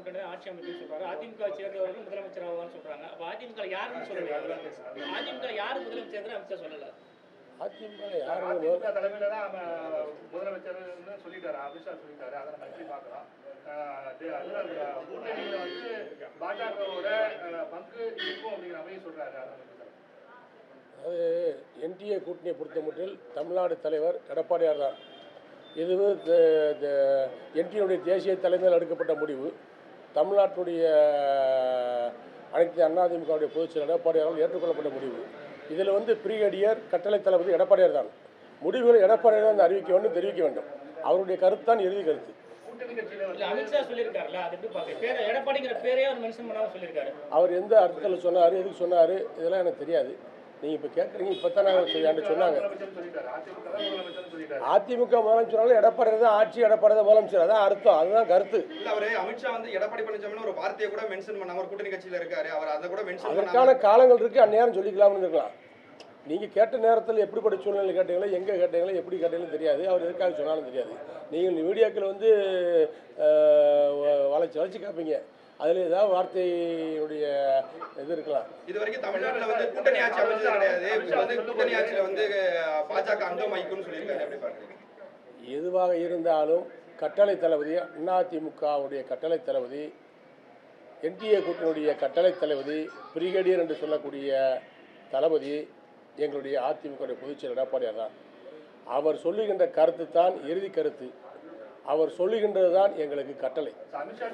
கூட்டணி ஆட்சி அமைக்கும்னு சொல்றாங்க. அதிமுக சேர்ந்தவர்கள் முதலமைச்சர் ஆவான்னு சொல்றாங்க. அப்ப அதிமுக யாருன்னு சொல்லல. அதிமுக யாரு முதலமைச்சர் அமைச்சர் சொல்லல. அதிமுக யாரு தலைமையில தான் முதலமைச்சர்னு சொல்லிட்டாரு, அமித்ஷா சொல்லிட்டாரு. அதை நம்ம எப்படி பார்க்கலாம்? கூட்டணியில வந்து பாஜகவோட பங்கு இருக்கும் அப்படிங்கிற மாதிரி சொல்றாரு. அதாவது என்டிஏ கூட்டணியை பொறுத்த மட்டில் தமிழ்நாடு தலைவர் எடப்பாடியார் தான். இது என்டிஏனுடைய தேசிய தலைமையில் எடுக்கப்பட்ட முடிவு. தமிழ்நாட்டுடைய அனைத்து அதிமுகவுடைய பொதுச் செயலர் எடப்பாடியாரால் ஏற்றுக்கொள்ளப்பட்ட முடிவு. இதில் வந்து பிரிகேடியர் கட்டளை தளபதி எடப்பாடியார் தான். முடிவுகளை எடப்பாடியார் தான் அறிவிக்க வேண்டும், தெரிவிக்க வேண்டும். அவருடைய கருத்து தான் இறுதி கருத்து. அமித்ஷா சொல்லியிருக்காருல்ல, அது எப்படி பாக்க எடப்பாடிங்கிற பேரே அவர் மென்ஷன் பண்ணாம சொல்லியிருக்காரு. அவர் எந்த அர்த்தத்தில் சொன்னார், எதுக்கு சொன்னார், இதெல்லாம் எனக்கு தெரியாது. நீங்கள் இப்போ கேட்குறீங்க, இப்போ தான் நான் சொன்னாங்க அதிமுக முதலமைச்சராலும் எடப்பாடி தான் ஆட்சி, எடப்பாடி தான் முதலமைச்சர். அதான் அர்த்தம், அதுதான் கருத்து. இல்ல அவரு அமித்ஷா வந்து எடப்பாடி பழனிசாமி ஒரு வார்த்தையை கூட மென்ஷன் பண்ணாம ஒரு கூட்டணி கட்சியில இருக்காரு, அவர் அதை கூட மென்ஷன் அதற்கான காலங்கள் இருக்கு, அந்நேரம் சொல்லிக்கலாம்னு இருக்கலாம். நீங்கள் கேட்ட நேரத்தில் எப்படிப்பட்ட சூழ்நிலை கேட்டீங்களோ, எங்கே கேட்டீங்களோ, எப்படி கேட்டீங்களும் தெரியாது. அவர் எதுக்காக சொன்னாலும் தெரியாது. நீங்கள் வீடியோக்கள் வந்து வளைச்சி காப்பீங்க, அதில் ஏதாவது வார்த்தையுடைய இது இருக்கலாம். இது வரைக்கும் தமிழ்நாட்டில் வந்து கூட்டணி ஆட்சி அமைச்சது கிடையாது. இப்போ வந்து கூட்டணி ஆட்சியில் வந்து பாஜக அங்கம் வகிக்கும்னு சொல்லியிருக்காரு. எப்படி பாருங்க? எதுவாக இருந்தாலும் கட்டளை தளபதி, அதிமுகவுடைய கட்டளை தளபதி, என்டிஏ கூட்டணியுடைய கட்டளை தளபதி, பிரிகேடியர் என்று சொல்லக்கூடிய தளபதி எங்களுடைய அதிமுக பொதுச் செயலர் எடப்பாடியார் தான். அவர் சொல்லுகின்ற கருத்து தான் இறுதி கருத்து. அவர் சொல்லுகின்றது தான் எங்களுக்கு கட்டளை. அமித்ஷா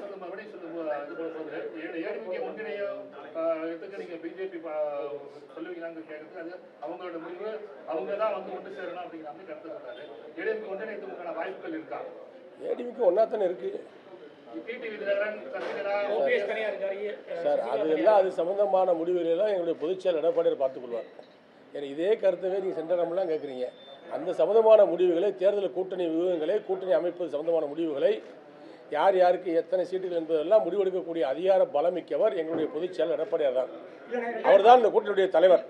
பிஜேபி சொல்லுவீங்களான்னு கேட்கறது அது அவங்களோட முடிவு, அவங்க தான் வந்து ஒன்று சேரணும் அப்படிங்கிற மாதிரி கருத்து சொல்றாரு. ஏடிஎம்கே ஒன்றிணைத்துக்கான வாய்ப்புகள் இருக்கா? ஏடிஎம்கே ஒன்றா தானே இருக்கு சார். அதெல்லாம் அது சம்பந்தமான முடிவுகளெல்லாம் எங்களுடைய பொதுச் செயலர் எடப்பாடியார் பார்த்துக்கொள்வார். ஏன்னா இதே கருத்தவே நீங்கள் சென்டரம்லாம் கேட்குறீங்க. அந்த சம்பந்தமான முடிவுகளை, தேர்தல் கூட்டணி வியூகங்களை, கூட்டணி அமைப்பது சம்பந்தமான முடிவுகளை, யார் யாருக்கு எத்தனை சீட்டுகள் என்பதெல்லாம் முடிவெடுக்கக்கூடிய அதிகார பலமிக்கவர் எங்களுடைய பொதுச் செயலர் எடப்பாடியார் தான். அவர் தான் இந்த கூட்டணியுடைய தலைவர்.